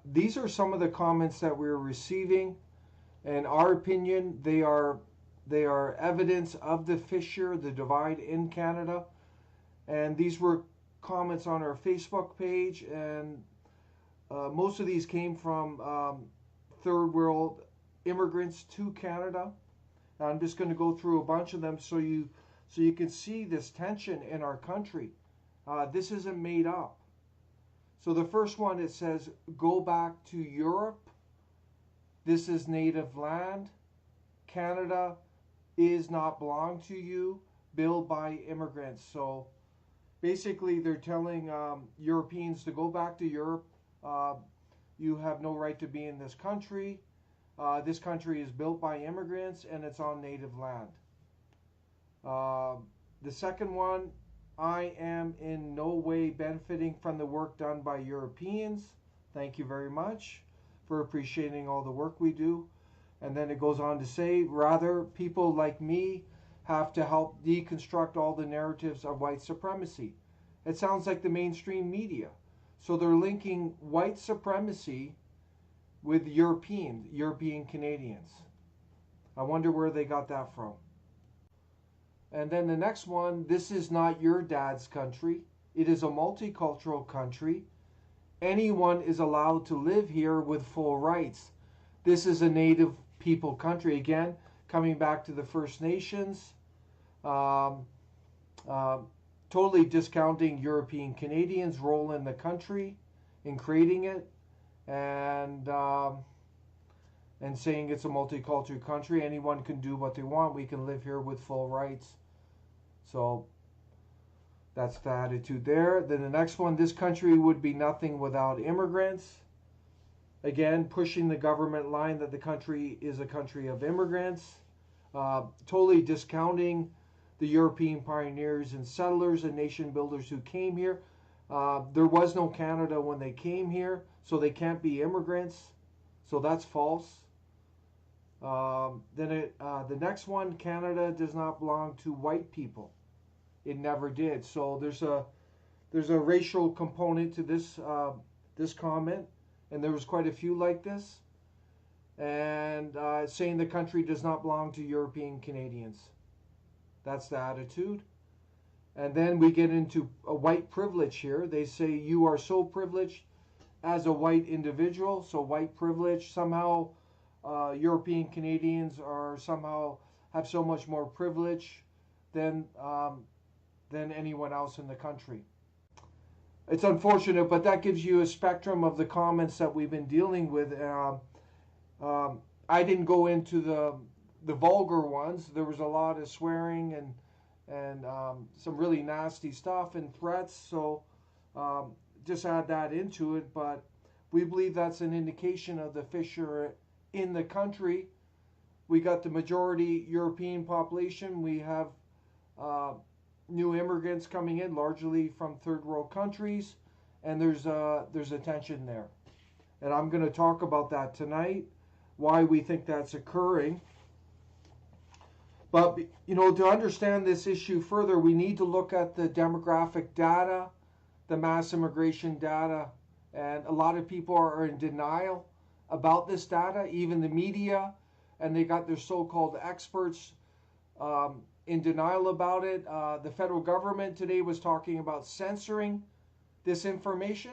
These are some of the comments that we're receiving. In our opinion, they are evidence of the fissure, the divide in Canada. And these were comments on our Facebook page, and most of these came from third world immigrants to Canada. I'm just going to go through a bunch of them so you can see this tension in our country. This isn't made up. So the first one, it says, go back to Europe. This is native land. Canada is not belong to you, built by immigrants. So basically they're telling Europeans to go back to Europe. You have no right to be in this country. This country is built by immigrants and it's on native land. The second one, I am in no way benefiting from the work done by Europeans. Thank you very much for appreciating all the work we do. And then it goes on to say, rather, people like me have to help deconstruct all the narratives of white supremacy. It sounds like the mainstream media. So they're linking white supremacy with European Canadians. I wonder where they got that from. And then the next one, this is not your dad's country. It is a multicultural country. Anyone is allowed to live here with full rights. This is a native people country. Again, coming back to the First Nations, totally discounting European Canadians' role in the country, in creating it, and saying it's a multicultural country. Anyone can do what they want. We can live here with full rights. So that's the attitude there. Then the next one, this country would be nothing without immigrants. Again, pushing the government line that the country is a country of immigrants. Totally discounting the European pioneers and settlers and nation builders who came here. There was no Canada when they came here, so they can't be immigrants. So that's false. The next one, Canada does not belong to white people. It never did. So there's a racial component to this comment, and there was quite a few like this, and saying the country does not belong to European Canadians. That's the attitude. And then we get into a white privilege here. They say you are so privileged as a white individual. So white privilege, somehow European Canadians are somehow have so much more privilege than anyone else in the country. It's unfortunate, but that gives you a spectrum of the comments that we've been dealing with. I didn't go into the vulgar ones. There was a lot of swearing and some really nasty stuff and threats. So just add that into it. But we believe that's an indication of the fissure in the country. We got the majority European population. We have new immigrants coming in, largely from third world countries, and there's a tension there. And I'm going to talk about that tonight, why we think that's occurring. But, to understand this issue further, we need to look at the demographic data, the mass immigration data, and a lot of people are in denial about this data, even the media, and they got their so-called experts in denial about it. The federal government today was talking about censoring this information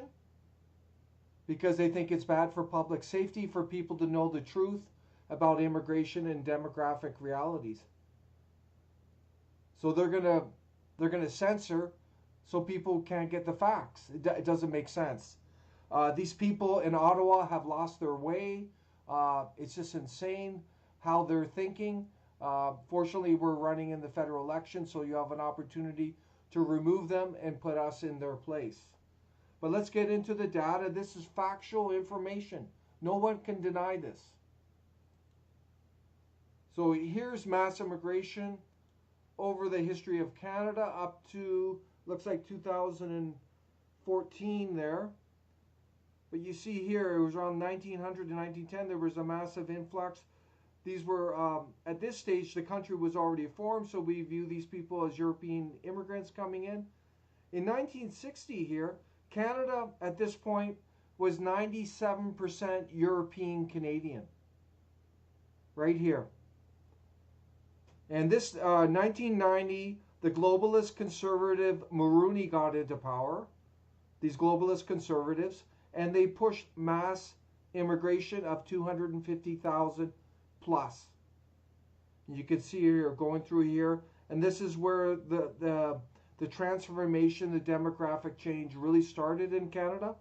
because they think it's bad for public safety for people to know the truth about immigration and demographic realities. So they're gonna censor so people can't get the facts. It doesn't make sense. These people in Ottawa have lost their way. It's just insane how they're thinking. Fortunately, we're running in the federal election, so you have an opportunity to remove them and put us in their place. But let's get into the data. This is factual information. No one can deny this. So here's mass immigration over the history of Canada up to, looks like 2014 there. But you see here, it was around 1900 to 1910, there was a massive influx. These were, at this stage, the country was already formed, so we view these people as European immigrants coming in. In 1960 here, Canada, at this point, was 97% European Canadian. Right here. And this 1990, the globalist conservative Mulroney got into power, these globalist conservatives, and they pushed mass immigration of 250,000 plus. You can see here, going through here, and this is where the transformation, the demographic change really started in Canada.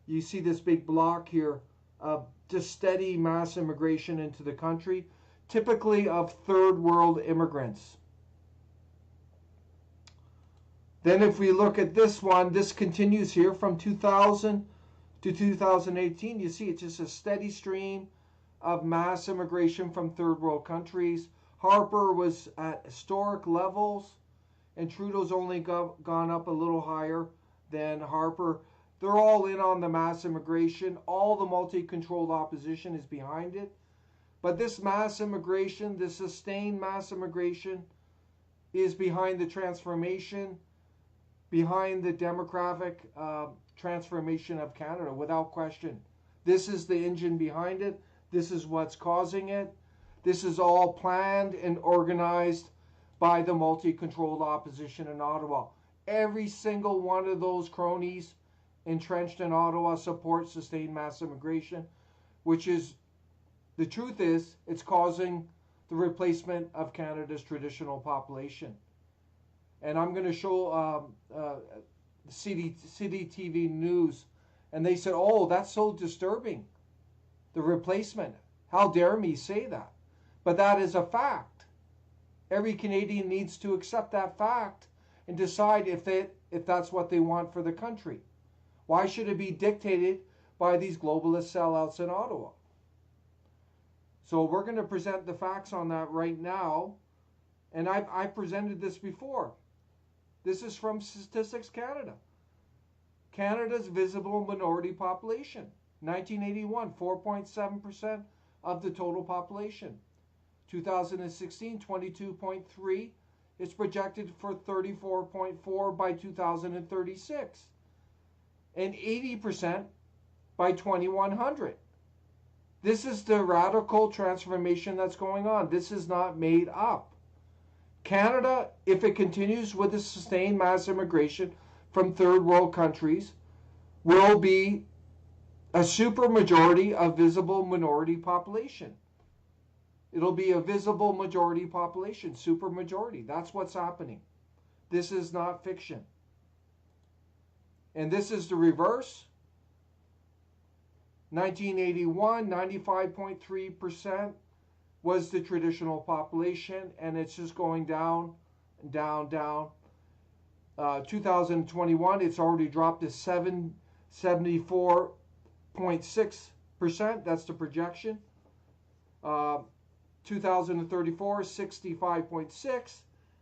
You see this big block here of just steady mass immigration into the country, typically of third world immigrants. Then if we look at this one, this continues here from 2000 to 2018. You see it's just a steady stream of mass immigration from third world countries. Harper was at historic levels, and Trudeau's only gone up a little higher than Harper. They're all in on the mass immigration. All the multi-controlled opposition is behind it. But this mass immigration, this sustained mass immigration, is behind the transformation, behind the demographic transformation of Canada, without question. This is the engine behind it. This is what's causing it. This is all planned and organized by the multi-controlled opposition in Ottawa. Every single one of those cronies entrenched in Ottawa supports sustained mass immigration, which is, the truth is, it's causing the replacement of Canada's traditional population. And I'm going to show City TV News, and they said, oh, that's so disturbing, the replacement. How dare me say that? But that is a fact. Every Canadian needs to accept that fact and decide if that's what they want for the country. Why should it be dictated by these globalist sellouts in Ottawa? So we're going to present the facts on that right now. And I've presented this before. This is from Statistics Canada. Canada's visible minority population. 1981, 4.7% of the total population. 2016, 22.3. It's projected for 34.4 by 2036. And 80% by 2100. This is the radical transformation that's going on. This is not made up. Canada, if it continues with the sustained mass immigration from third world countries, will be a supermajority of visible minority population. It'll be a visible majority population, supermajority. That's what's happening. This is not fiction. And this is the reverse. 1981, 95.3% was the traditional population, and it's just going down, down, down. 2021, it's already dropped to 74.6%. That's the projection. 2034, 65.6%,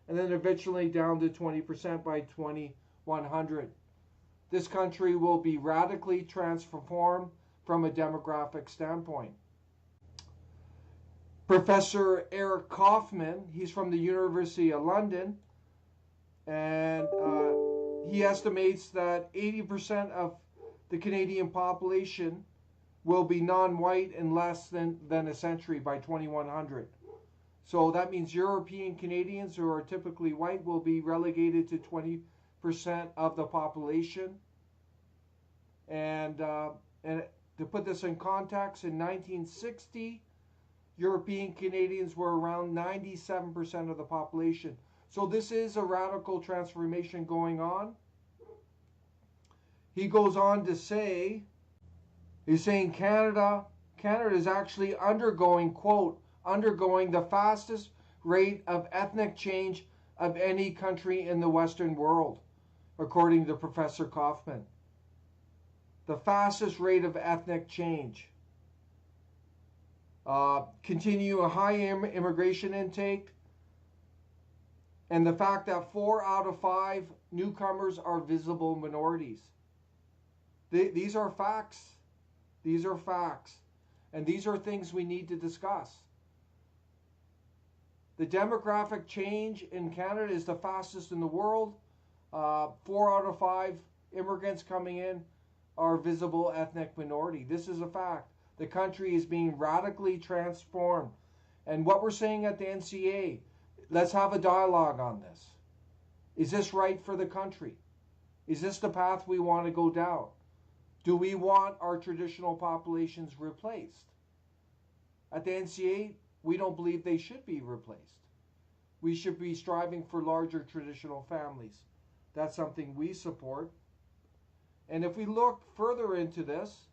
and then eventually down to 20% by 2100. This country will be radically transformed from a demographic standpoint. Professor Eric Kaufmann, he's from the University of London, and he estimates that 80% of the Canadian population will be non-white in less than a century by 2100. So that means European Canadians who are typically white will be relegated to 20% of the population. And to put this in context, in 1960, European Canadians were around 97% of the population. So this is a radical transformation going on. He goes on to say, he's saying Canada is actually undergoing, quote, undergoing the fastest rate of ethnic change of any country in the Western world, according to Professor Kaufmann. The fastest rate of ethnic change. Continue a high immigration intake, and the fact that 4 out of 5 newcomers are visible minorities. These are facts. These are facts. And these are things we need to discuss. The demographic change in Canada is the fastest in the world. 4 out of 5 immigrants coming in our visible ethnic minority. This is a fact. The country is being radically transformed. And what we're saying at the NCA, let's have a dialogue on this. Is this right for the country? Is this the path we want to go down? Do we want our traditional populations replaced? At the NCA, we don't believe they should be replaced. We should be striving for larger traditional families. That's something we support. And if we look further into this,